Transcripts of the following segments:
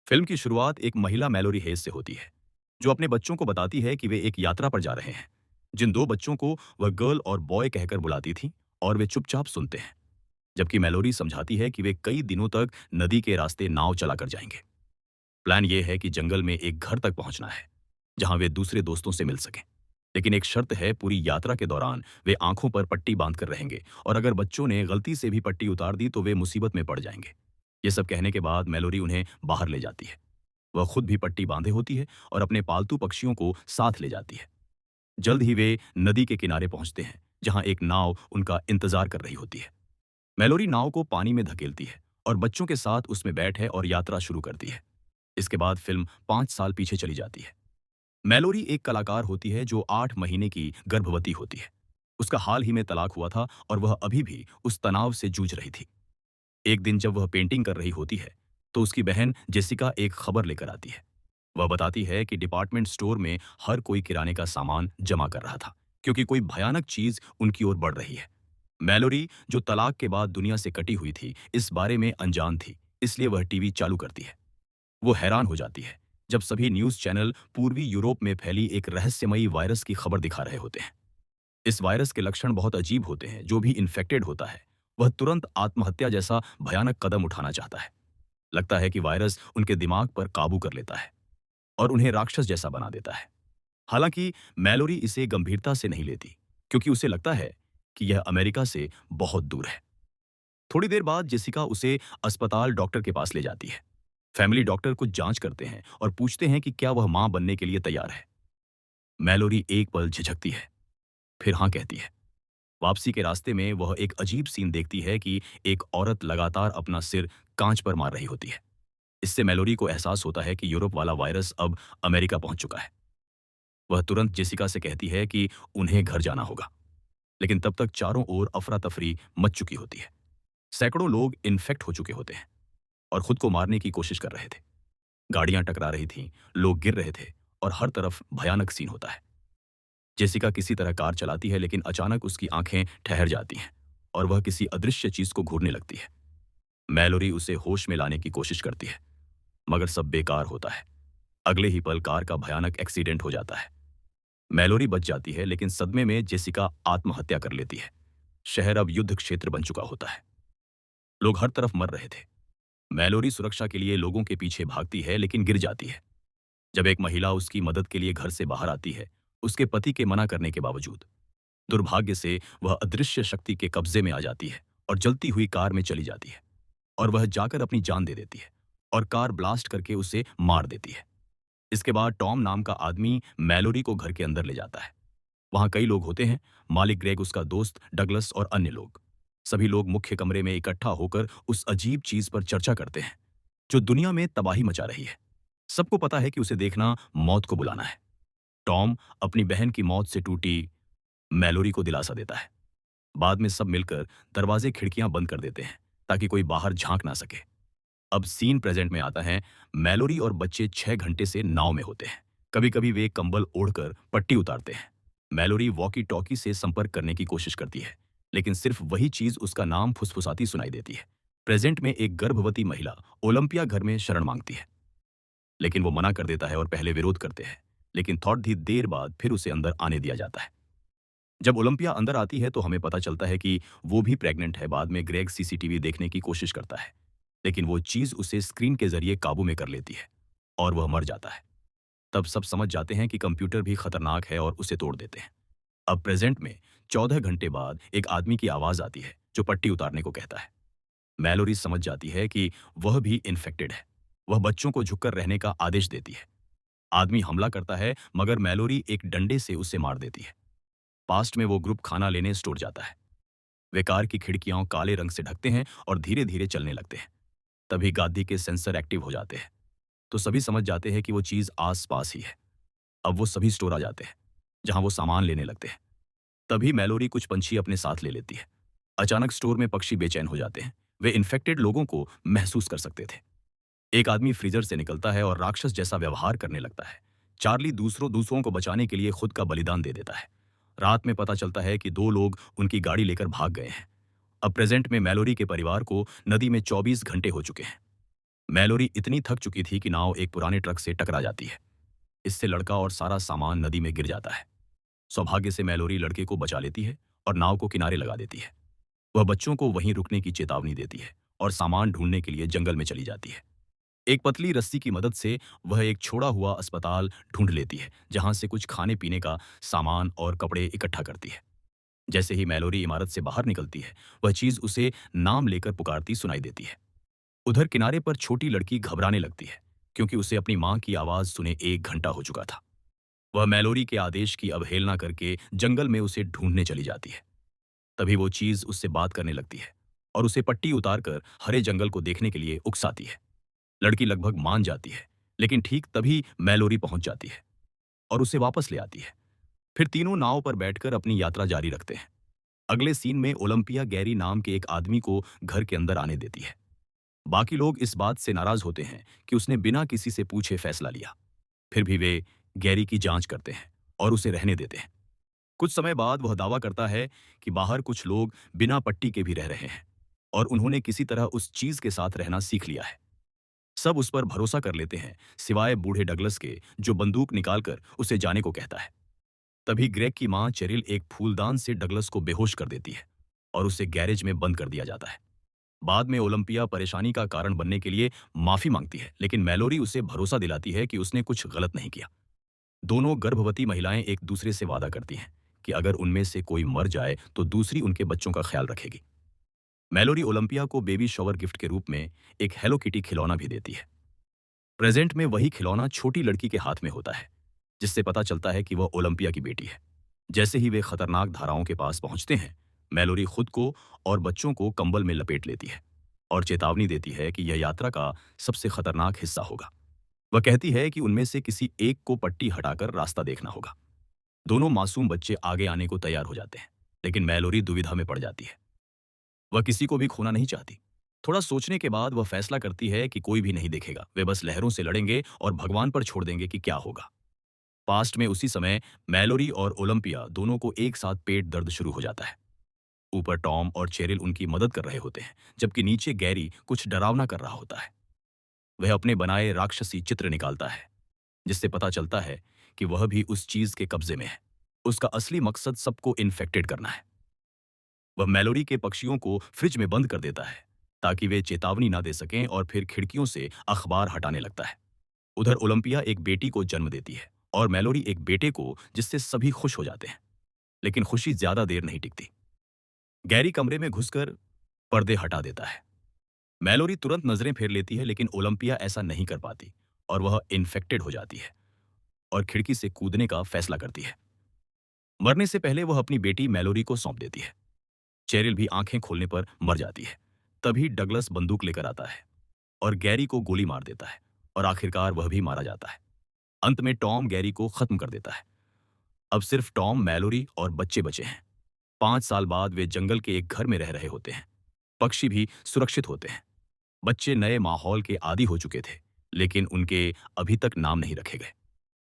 Film की शुरुआत एक महिला मैलोरी हेस से होती है, जो अपने बच्चों को बताती है कि वे एक यात्रा पर जा रहे हैं। जिन दो बच्चों को वह गर्ल और बॉय कहकर बुलाती थी, और वे चुपचाप सुनते हैं, जबकि मैलोरी समझाती है कि वे कई दिनों तक नदी के रास्ते नाव चलाकर जाएंगे। प्लान ये है कि जंगल में एक घर तक पहुंचना है, जहां वे दूसरे दोस्तों से मिल सकें। लेकिन एक शर्त है, पूरी यात्रा के दौरान वे आंखों पर पट्टी बांधकर रहेंगे, और अगर बच्चों ने गलती से भी पट्टी उतार दी तो वे मुसीबत में पड़ जाएंगे। ये सब कहने के बाद मैलोरी उन्हें बाहर ले जाती है। वह खुद भी पट्टी बांधे होती है और अपने पालतू पक्षियों को साथ ले जाती है। जल्द ही वे नदी के किनारे पहुंचते हैं, जहां एक नाव उनका इंतजार कर रही होती है। मैलोरी नाव को पानी में धकेलती है और बच्चों के साथ उसमें बैठे और यात्रा शुरू करती है। इसके बाद फिल्म 5 साल पीछे चली जाती है। मैलोरी एक कलाकार होती है जो 8 महीने की गर्भवती होती है। उसका हाल ही में तलाक हुआ था और वह अभी भी उस तनाव से जूझ रही थी। एक दिन जब वह पेंटिंग कर रही होती है, तो उसकी बहन जेसिका एक खबर लेकर आती है। वह बताती है कि डिपार्टमेंट स्टोर में हर कोई किराने का सामान जमा कर रहा था, क्योंकि कोई भयानक चीज उनकी ओर बढ़ रही है। मैलोरी, जो तलाक के बाद दुनिया से कटी हुई थी, इस बारे में अनजान थी, इसलिए वह टीवी चालू करती है। वो हैरान हो जाती है जब सभी न्यूज चैनल पूर्वी यूरोप में फैली एक रहस्यमयी वायरस की खबर दिखा रहे होते हैं। इस वायरस के लक्षण बहुत अजीब होते हैं। जो भी इन्फेक्टेड होता है, वह तुरंत आत्महत्या जैसा भयानक कदम उठाना चाहता है। लगता है कि वायरस उनके दिमाग पर काबू कर लेता है और उन्हें राक्षस जैसा बना देता है। हालांकि मैलोरी इसे गंभीरता से नहीं लेती, क्योंकि उसे लगता है कि यह अमेरिका से बहुत दूर है। थोड़ी देर बाद जेसिका उसे अस्पताल डॉक्टर के पास ले जाती है। फैमिली डॉक्टर कुछ जांच करते हैं और पूछते हैं कि क्या वह मां बनने के लिए तैयार है। मैलोरी एक पल झिझकती है, फिर हाँ कहती है। वापसी के रास्ते में वह एक अजीब सीन देखती है कि एक औरत लगातार अपना सिर कांच पर मार रही होती है। इससे मैलोरी को एहसास होता है कि यूरोप वाला वायरस अब अमेरिका पहुंच चुका है। वह तुरंत जेसिका से कहती है कि उन्हें घर जाना होगा, लेकिन तब तक चारों ओर अफरा तफरी मच चुकी होती है। सैकड़ों लोग इन्फेक्ट हो चुके होते हैं और खुद को मारने की कोशिश कर रहे थे। गाड़ियां टकरा रही थीं, लोग गिर रहे थे, और हर तरफ भयानक सीन होता है। जेसिका किसी तरह कार चलाती है, लेकिन अचानक उसकी आंखें ठहर जाती हैं और वह किसी अदृश्य चीज को घूरने लगती है। मैलोरी उसे होश में लाने की कोशिश करती है, मगर सब बेकार होता है। अगले ही पल कार का भयानक एक्सीडेंट हो जाता है। मैलोरी बच जाती है, लेकिन सदमे में जेसिका आत्महत्या कर लेती है। शहर अब युद्ध क्षेत्र बन चुका होता है। लोग हर तरफ मर रहे थे। मैलोरी सुरक्षा के लिए लोगों के पीछे भागती है, लेकिन गिर जाती है। जब एक महिला उसकी मदद के लिए घर से बाहर आती है, उसके पति के मना करने के बावजूद, दुर्भाग्य से वह अदृश्य शक्ति के कब्जे में आ जाती है और जलती हुई कार में चली जाती है, और वह जाकर अपनी जान दे देती है और कार ब्लास्ट करके उसे मार देती है। इसके बाद टॉम नाम का आदमी मैलोरी को घर के अंदर ले जाता है। वहां कई लोग होते हैं, मालिक ग्रेग, उसका दोस्त डगलस और अन्य लोग। सभी लोग मुख्य कमरे में इकट्ठा होकर उस अजीब चीज पर चर्चा करते हैं, जो दुनिया में तबाही मचा रही है। सबको पता है कि उसे देखना मौत को बुलाना है। टॉम अपनी बहन की मौत से टूटी मैलोरी को दिलासा देता है। बाद में सब मिलकर दरवाजे खिड़कियां बंद कर देते हैं, ताकि कोई बाहर झांक ना सके। अब सीन प्रेजेंट में आता है। मैलोरी और बच्चे 6 घंटे से नाव में होते हैं। कभी कभी वे कंबल ओढ़कर पट्टी उतारते हैं। मैलोरी वॉकी टॉकी से संपर्क करने की कोशिश करती है, लेकिन सिर्फ वही चीज उसका नाम फुसफुसाती सुनाई देती है। प्रेजेंट में एक गर्भवती महिला ओलंपिया घर में शरण मांगती है, लेकिन वो मना कर देता है और पहले विरोध करते हैं, लेकिन थोड़ी देर बाद फिर उसे अंदर आने दिया जाता है। जब ओलंपिया अंदर आती है तो हमें पता चलता है कि वो भी प्रेग्नेंट है। बाद में ग्रेग सीसीटीवी देखने की कोशिश करता है, लेकिन वो चीज उसे स्क्रीन के जरिए काबू में कर लेती है और वह मर जाता है। तब सब समझ जाते हैं कि कंप्यूटर भी खतरनाक है और उसे तोड़ देते हैं। अब प्रेजेंट में 14 घंटे बाद एक आदमी की आवाज आती है, जो पट्टी उतारने को कहता है। मैलोरी समझ जाती है कि वह भी इन्फेक्टेड है। वह बच्चों को झुककर रहने का आदेश देती है। आदमी हमला करता है, मगर मैलोरी एक डंडे से उसे मार देती है। पास्ट में वो ग्रुप खाना लेने स्टोर जाता है। वे कार की खिड़कियां काले रंग से ढकते हैं और धीरे धीरे चलने लगते हैं। तभी गाड़ी के सेंसर एक्टिव हो जाते हैं, तो सभी समझ जाते हैं कि वो चीज आस पास ही है। अब वो सभी स्टोर आ जाते हैं, जहां वो सामान लेने लगते हैं। तभी मैलोरी कुछ पंछी अपने साथ ले लेती है। अचानक स्टोर में पक्षी बेचैन हो जाते हैं। वे इन्फेक्टेड लोगों को महसूस कर सकते थे। एक आदमी फ्रीजर से निकलता है और राक्षस जैसा व्यवहार करने लगता है। चार्ली दूसरों दूसरों को बचाने के लिए खुद का बलिदान दे देता है। रात में पता चलता है कि 2 लोग उनकी गाड़ी लेकर भाग गए हैं। अब प्रेजेंट में मैलोरी के परिवार को नदी में 24 घंटे हो चुके हैं। मैलोरी इतनी थक चुकी थी कि नाव एक पुराने ट्रक से टकरा जाती है। इससे लड़का और सारा सामान नदी में गिर जाता है। सौभाग्य से मैलोरी लड़के को बचा लेती है और नाव को किनारे लगा देती है। वह बच्चों को वहीं रुकने की चेतावनी देती है और सामान ढूंढने के लिए जंगल में चली जाती है। एक पतली रस्सी की मदद से वह एक छोड़ा हुआ अस्पताल ढूंढ लेती है, जहां से कुछ खाने पीने का सामान और कपड़े इकट्ठा करती है। जैसे ही मैलोरी इमारत से बाहर निकलती है, वह चीज उसे नाम लेकर पुकारती सुनाई देती है। उधर किनारे पर छोटी लड़की घबराने लगती है, क्योंकि उसे अपनी मां की आवाज सुने 1 घंटा हो चुका था। वह मैलोरी के आदेश की अवहेलना करके जंगल में उसे ढूंढने चली जाती है। तभी वो चीज उससे बात करने लगती है और उसे पट्टी उतारकर हरे जंगल को देखने के लिए उकसाती है। लड़की लगभग मान जाती है, लेकिन ठीक तभी मैलोरी पहुंच जाती है और उसे वापस ले आती है। फिर तीनों नाव पर बैठकर अपनी यात्रा जारी रखते हैं। अगले सीन में ओलंपिया गैरी नाम के एक आदमी को घर के अंदर आने देती है। बाकी लोग इस बात से नाराज होते हैं कि उसने बिना किसी से पूछे फैसला लिया। फिर भी वे गैरी की जांच करते हैं और उसे रहने देते हैं। कुछ समय बाद वह दावा करता है कि बाहर कुछ लोग बिना पट्टी के भी रह रहे हैं और उन्होंने किसी तरह उस चीज के साथ रहना सीख लिया है। सब उस पर भरोसा कर लेते हैं, सिवाय बूढ़े डगलस के, जो बंदूक निकालकर उसे जाने को कहता है। तभी ग्रेग की मां चेरिल एक फूलदान से डगलस को बेहोश कर देती है और उसे गैरेज में बंद कर दिया जाता है। बाद में ओलंपिया परेशानी का कारण बनने के लिए माफी मांगती है, लेकिन मैलोरी उसे भरोसा दिलाती है कि उसने कुछ गलत नहीं किया। दोनों गर्भवती महिलाएं एक दूसरे से वादा करती हैं कि अगर उनमें से कोई मर जाए तो दूसरी उनके बच्चों का ख्याल रखेगी। मैलोरी ओलंपिया को बेबी शॉवर गिफ्ट के रूप में एक हेलो किटी खिलौना भी देती है। प्रेजेंट में वही खिलौना छोटी लड़की के हाथ में होता है, जिससे पता चलता है कि वह ओलंपिया की बेटी है। जैसे ही वे खतरनाक धाराओं के पास पहुंचते हैं, मैलोरी खुद को और बच्चों को कंबल में लपेट लेती है और चेतावनी देती है कि यह यात्रा का सबसे खतरनाक हिस्सा होगा। वह कहती है कि उनमें से किसी एक को पट्टी हटाकर रास्ता देखना होगा। दोनों मासूम बच्चे आगे आने को तैयार हो जाते हैं, लेकिन मैलोरी दुविधा में पड़ जाती है। वह किसी को भी खोना नहीं चाहती। थोड़ा सोचने के बाद वह फैसला करती है कि कोई भी नहीं देखेगा, वे बस लहरों से लड़ेंगे और भगवान पर छोड़ देंगे कि क्या होगा। पास्ट में उसी समय मैलोरी और ओलंपिया दोनों को एक साथ पेट दर्द शुरू हो जाता है। ऊपर टॉम और चेरिल उनकी मदद कर रहे होते हैं, जबकि नीचे गैरी कुछ डरावना कर रहा होता है। वह अपने बनाए राक्षसी चित्र निकालता है, जिससे पता चलता है कि वह भी उस चीज के कब्जे में है। उसका असली मकसद सबको इन्फेक्टेड करना है। वह मैलोरी के पक्षियों को फ्रिज में बंद कर देता है ताकि वे चेतावनी ना दे सकें, और फिर खिड़कियों से अखबार हटाने लगता है। उधर ओलंपिया एक बेटी को जन्म देती है और मैलोरी एक बेटे को, जिससे सभी खुश हो जाते हैं। लेकिन खुशी ज्यादा देर नहीं टिकती। गैरी कमरे में घुसकर पर्दे हटा देता है। मैलोरी तुरंत नजरें फेर लेती है, लेकिन ओलंपिया ऐसा नहीं कर पाती और वह इन्फेक्टेड हो जाती है और खिड़की से कूदने का फैसला करती है। मरने से पहले वह अपनी बेटी मैलोरी को सौंप देती है। चेरिल भी आंखें खोलने पर मर जाती है। तभी डगलस बंदूक लेकर आता है और गैरी को गोली मार देता है और आखिरकार वह भी मारा जाता है। अंत में टॉम गैरी को खत्म कर देता है। अब सिर्फ टॉम, मैलोरी और बच्चे बचे हैं। 5 साल बाद वे जंगल के एक घर में रह रहे होते हैं। पक्षी भी सुरक्षित होते हैं। बच्चे नए माहौल के आदी हो चुके थे, लेकिन उनके अभी तक नाम नहीं रखे गए।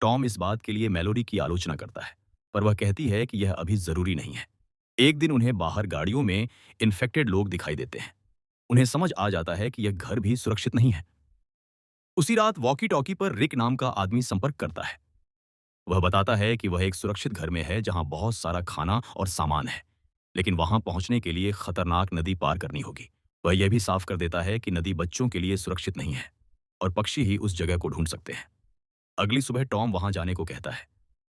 टॉम इस बात के लिए मैलोरी की आलोचना करता है, पर वह कहती है कि यह अभी जरूरी नहीं है। एक दिन उन्हें बाहर गाड़ियों में इन्फेक्टेड लोग दिखाई देते हैं। उन्हें समझ आ जाता है कि यह घर भी सुरक्षित नहीं है। उसी रात वॉकी टॉकी पर रिक नाम का आदमी संपर्क करता है। वह बताता है कि वह एक सुरक्षित घर में है जहां बहुत सारा खाना और सामान है, लेकिन वहां पहुंचने के लिए खतरनाक नदी पार करनी होगी। वह यह भी साफ कर देता है कि नदी बच्चों के लिए सुरक्षित नहीं है और पक्षी ही उस जगह को ढूंढ सकते हैं। अगली सुबह टॉम वहां जाने को कहता है,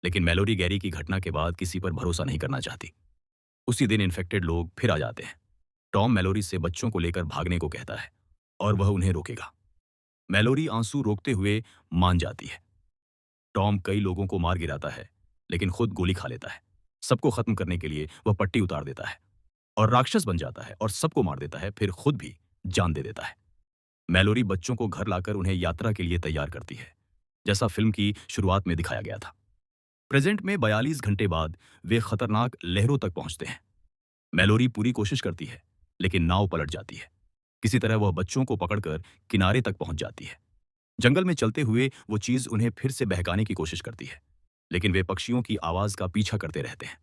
लेकिन मैलोरी गैरी की घटना के बाद किसी पर भरोसा नहीं करना चाहती। उसी दिन इन्फेक्टेड लोग फिर आ जाते हैं। टॉम मैलोरी से बच्चों को लेकर भागने को कहता है और वह उन्हें रोकेगा। मैलोरी आंसू रोकते हुए मान जाती है। टॉम कई लोगों को मार गिराता है, लेकिन खुद गोली खा लेता है। सबको खत्म करने के लिए वह पट्टी उतार देता है और राक्षस बन जाता है और सबको मार देता है, फिर खुद भी जान दे देता है। मैलोरी बच्चों को घर लाकर उन्हें यात्रा के लिए तैयार करती है, जैसा फिल्म की शुरुआत में दिखाया गया था। प्रेजेंट में 42 घंटे बाद वे खतरनाक लहरों तक पहुंचते हैं। मैलोरी पूरी कोशिश करती है, लेकिन नाव पलट जाती है। किसी तरह वह बच्चों को पकड़कर किनारे तक पहुंच जाती है। जंगल में चलते हुए वो चीज उन्हें फिर से बहकाने की कोशिश करती है, लेकिन वे पक्षियों की आवाज का पीछा करते रहते हैं।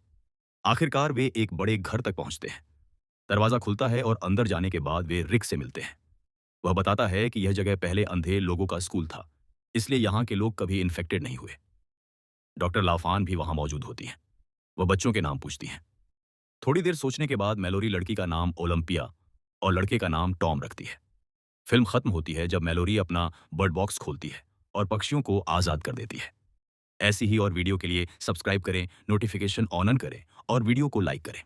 आखिरकार वे एक बड़े घर तक पहुंचते हैं। दरवाजा खुलता है और अंदर जाने के बाद वे रिक से मिलते हैं। वह बताता है कि यह जगह पहले अंधे लोगों का स्कूल था, इसलिए यहाँ के लोग कभी इन्फेक्टेड नहीं हुए। डॉक्टर लाफान भी वहाँ मौजूद होती हैं। वह बच्चों के नाम पूछती हैं। थोड़ी देर सोचने के बाद मैलोरी लड़की का नाम ओलंपिया और लड़के का नाम टॉम रखती है। फिल्म खत्म होती है जब मैलोरी अपना बर्ड बॉक्स खोलती है और पक्षियों को आज़ाद कर देती है। ऐसी ही और वीडियो के लिए सब्सक्राइब करें, नोटिफिकेशन ऑन करें और वीडियो को लाइक करें।